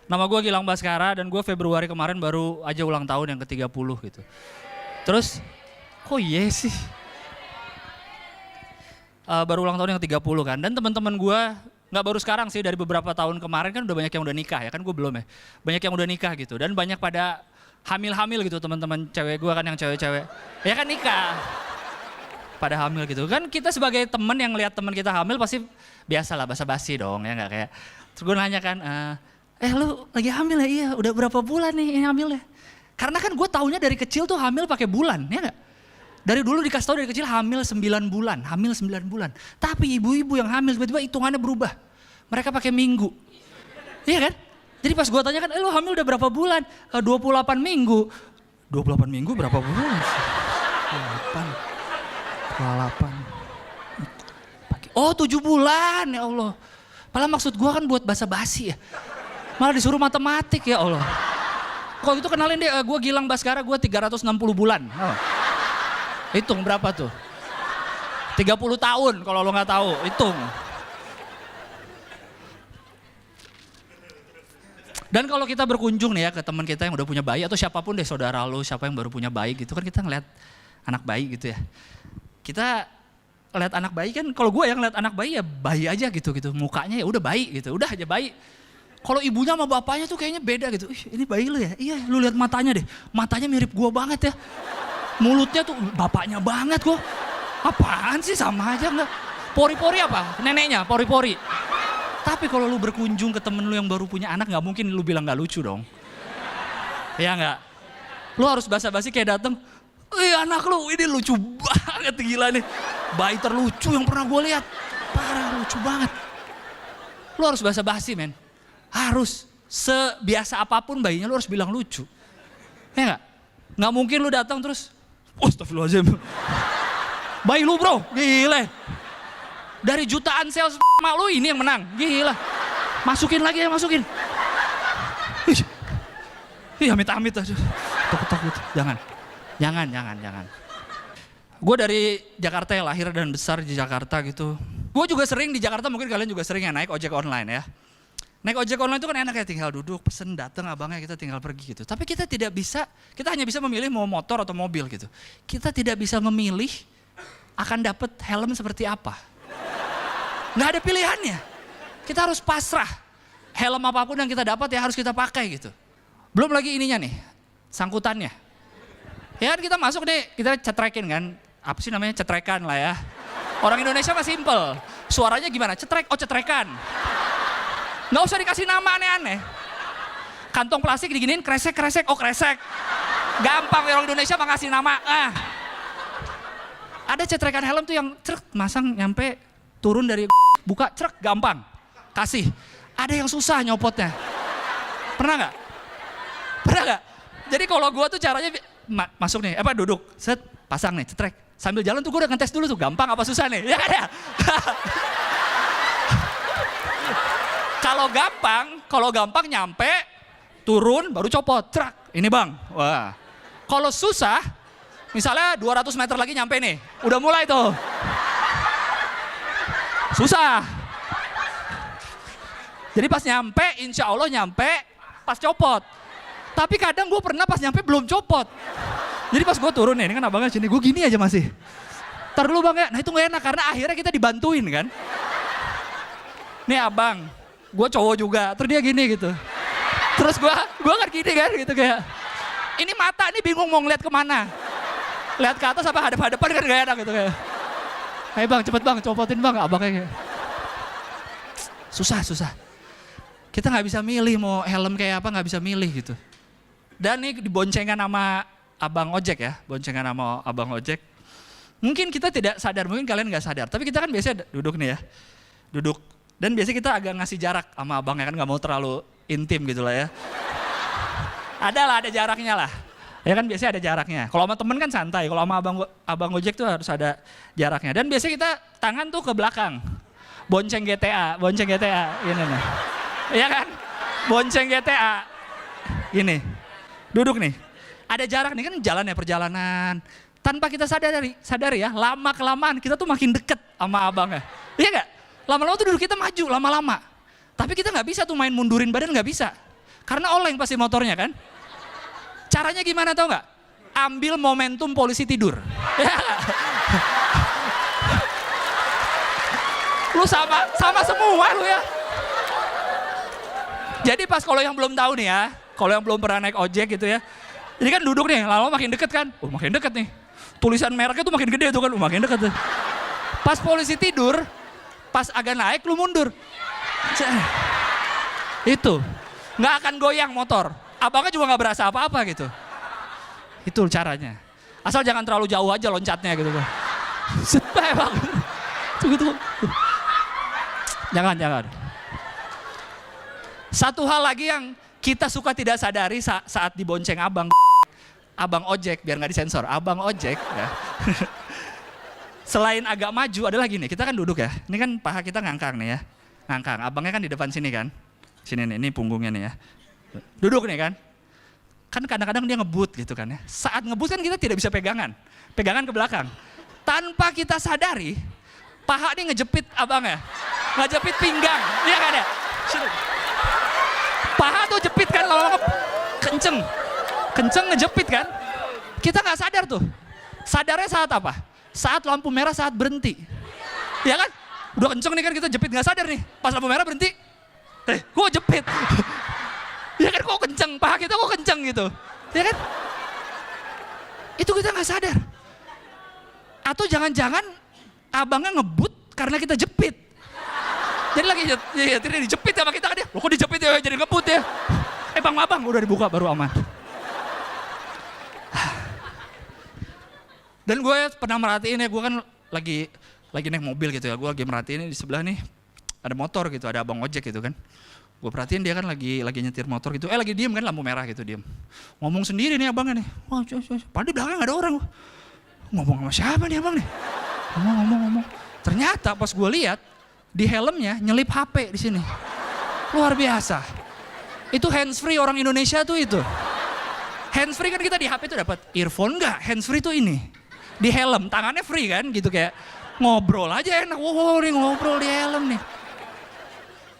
Nama gue Gilang Baskara dan gue Februari kemarin baru aja ulang tahun yang ke-30 gitu. Terus, kok iya sih? Baru ulang tahun yang ke-30 kan. Dan teman-teman gue, nggak baru sekarang sih, dari beberapa tahun kemarin kan udah banyak yang udah nikah ya, kan gue belum ya. Banyak yang udah nikah gitu, dan banyak pada hamil-hamil gitu teman-teman cewek gue kan yang cewek-cewek. Ya kan nikah, pada hamil gitu. Kan kita sebagai temen yang lihat teman kita hamil pasti biasalah basa-basi dong ya nggak kayak. Terus gue nanya kan, lu lagi hamil ya? Iya, udah berapa bulan nih ini hamilnya? Karena kan gue taunya dari kecil tuh hamil pakai bulan, ya nggak? Dari dulu dikasih tahu dari kecil hamil 9 bulan, hamil 9 bulan. Tapi ibu-ibu yang hamil tiba-tiba hitungannya berubah. Mereka pakai minggu. Iya kan? Jadi pas gue tanya kan, lu hamil udah berapa bulan? 28 minggu. 28 minggu berapa bulan? 28. Oh 7 bulan ya Allah. Padahal maksud gue kan buat basa-basi ya. Malah disuruh matematik ya Allah. Kalau gitu kenalin deh, gue Gilang Baskara, gue 360 bulan. Oh. Hitung berapa tuh? 30 tahun kalau lo nggak tahu, hitung. Dan kalau kita berkunjung nih ya ke teman kita yang udah punya bayi atau siapapun deh, saudara lo, siapa yang baru punya bayi gitu kan, kita ngeliat anak bayi gitu ya. Kita lihat anak bayi kan, kalau gue yang lihat anak bayi ya bayi aja gitu, mukanya ya udah bayi gitu, udah aja bayi. Kalau ibunya sama bapaknya tuh kayaknya beda gitu. Ini bayi lo ya? Iya, lu lihat matanya deh. Matanya mirip gue banget ya. Mulutnya tuh bapaknya banget kok. Apaan sih, sama aja enggak? Pori-pori apa? Neneknya, pori-pori. Tapi kalau lu berkunjung ke temen lu yang baru punya anak, nggak mungkin lu bilang nggak lucu dong. Ya nggak? Lu harus basa-basi kayak dateng, anak lu ini lucu banget, gila nih. Bayi terlucu yang pernah gue lihat. Parah, lucu banget. Lu harus basa-basi men. Harus, sebiasa apapun bayinya lu harus bilang lucu. Ya nggak? Nggak mungkin lu datang terus, astagfirullahaladzim. Bayi lu bro, gila. Dari jutaan sales mak lu ini yang menang, gila. Masukin lagi ya, masukin. Amit-amit aja. Takut. Jangan. Gue dari Jakarta ya, lahir dan besar di Jakarta gitu. Gue juga sering di Jakarta, mungkin kalian juga sering ya naik ojek online ya. Naik ojek online itu kan enak ya, tinggal duduk, pesen, datang abangnya, kita tinggal pergi gitu. Tapi kita tidak bisa, kita hanya bisa memilih mau motor atau mobil gitu. Kita tidak bisa memilih akan dapat helm seperti apa. Nggak ada pilihannya. Kita harus pasrah. Helm apapun yang kita dapat ya harus kita pakai gitu. Belum lagi ininya nih, sangkutannya. Ya kan kita masuk nih, kita cetrekin kan. Apa sih namanya, cetrekan lah ya. Orang Indonesia mah simple. Suaranya gimana? Cetrek, oh cetrekan. Nggak usah dikasih nama aneh-aneh. Kantong plastik diginiin, kresek, oh kresek. Gampang orang Indonesia mah ngasih nama. Ada cetrekan helm tuh yang cerk, masang nyampe, turun dari buka, cerk, gampang. Kasih. Ada yang susah nyopotnya. Pernah nggak? Jadi kalau gua tuh caranya, masuk nih, duduk, set, pasang nih, cetrek. Sambil jalan tuh gua udah ngetes dulu tuh, gampang apa susah nih. Ya kan ya? Kalau gampang nyampe, turun, baru copot, trak. Ini bang, wah. Kalau susah, misalnya 200 meter lagi nyampe nih, udah mulai tuh. Susah. Jadi pas nyampe, insya Allah nyampe, pas copot. Tapi kadang gue pernah pas nyampe belum copot. Jadi pas gue turun nih, ini kan abangnya sini, gue gini aja masih. Ntar dulu bang ya, nah itu gak enak karena akhirnya kita dibantuin kan. Nih abang, gue cowok juga, terus dia gini gitu. Terus gue kan gini kan gitu kayak, ini mata nih bingung mau ngeliat kemana. Lihat ke atas apa hadap-hadapan kan gak enak gitu kayak. Ayo bang, cepet bang, copotin bang, abangnya kayak. Susah. Kita gak bisa milih mau helm kayak apa, gak bisa milih gitu. Dan nih diboncengan sama abang ojek ya, boncengan sama abang ojek. Mungkin kita tidak sadar, mungkin kalian gak sadar, tapi kita kan biasanya duduk nih ya. Duduk. Dan biasanya kita agak ngasih jarak sama abangnya kan, gak mau terlalu intim gitu lah ya. Ada jaraknya lah. Ya kan biasanya ada jaraknya. Kalau sama temen kan santai, kalau sama abang ojek tuh harus ada jaraknya. Dan biasanya kita tangan tuh ke belakang. Bonceng GTA, gini nih. Iya kan? Bonceng GTA. Gini. Duduk nih. Ada jarak nih kan, jalan ya, perjalanan. Tanpa kita sadari ya, lama-kelamaan kita tuh makin deket sama abangnya. Iya gak? Lama-lama tuh duduk kita maju, lama-lama. Tapi kita gak bisa tuh main mundurin badan, gak bisa. Karena oleng pasti motornya kan. Caranya gimana tau nggak? Ambil momentum polisi tidur. Lu sama semua lu ya. Jadi pas kalau yang belum tahu nih ya, kalau yang belum pernah naik ojek gitu ya, jadi kan duduk nih, lama makin deket kan, makin deket nih. Tulisan mereknya tuh makin gede tuh kan, makin deket tuh. Pas polisi tidur, pas agak naik lu mundur. Itu, nggak akan goyang motor. Abangnya juga nggak berasa apa-apa gitu. Itu caranya. Asal jangan terlalu jauh aja loncatnya gitu kan. Bang. Gitu. Jangan. Satu hal lagi yang kita suka tidak sadari saat dibonceng abang ojek, biar nggak disensor, abang ojek ya. Selain agak maju ada lagi nih, kita kan duduk ya, ini kan paha kita ngangkang nih ya, ngangkang, abangnya kan di depan sini kan, sini nih, ini punggungnya nih ya, duduk nih kan kadang-kadang dia ngebut gitu kan ya, saat ngebut kan kita tidak bisa pegangan ke belakang, tanpa kita sadari, paha nih ngejepit abangnya, ngejepit pinggang, iya kan ya? Paha tuh jepit kan kalau kenceng ngejepit kan. Kita nggak sadar tuh. Sadarnya saat apa? Saat lampu merah, saat berhenti. Ya kan? Udah kenceng nih kan kita jepit, nggak sadar nih. Pas lampu merah berhenti, kok jepit? Ya kan kok kenceng, paha kita kok kenceng gitu. Ya kan? Itu kita nggak sadar. Atau jangan-jangan abangnya ngebut karena kita jepit. Jadi lagi dijepit sama kita kan dia. Loh kok dijepit ya jadi ngebut ya. Bang udah dibuka baru aman. Dan gue pernah merhatiin ya, gue kan lagi naik mobil gitu ya. Gue lagi merhatiin di sebelah nih ada motor gitu, ada abang ojek gitu kan. Gue perhatiin dia kan lagi nyetir motor gitu. Lagi diem kan, lampu merah gitu diem. Ngomong sendiri nih abangnya nih. Wah, padahal di belakang gak ada orang. Ngomong sama siapa nih abang nih? Ngomong. Ternyata pas gue lihat di helmnya nyelip HP di sini. Luar biasa. Itu hands free orang Indonesia tuh itu. Hands free kan kita di HP tuh dapat earphone enggak? Hands free tuh ini. Di helm, tangannya free kan gitu kayak ngobrol aja enak. Wow, nih ngobrol di helm nih.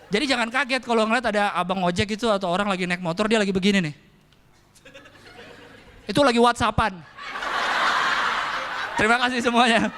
Jadi jangan kaget kalau ngeliat ada abang ojek itu atau orang lagi naik motor dia lagi begini nih. Itu lagi WhatsAppan. Terima kasih semuanya.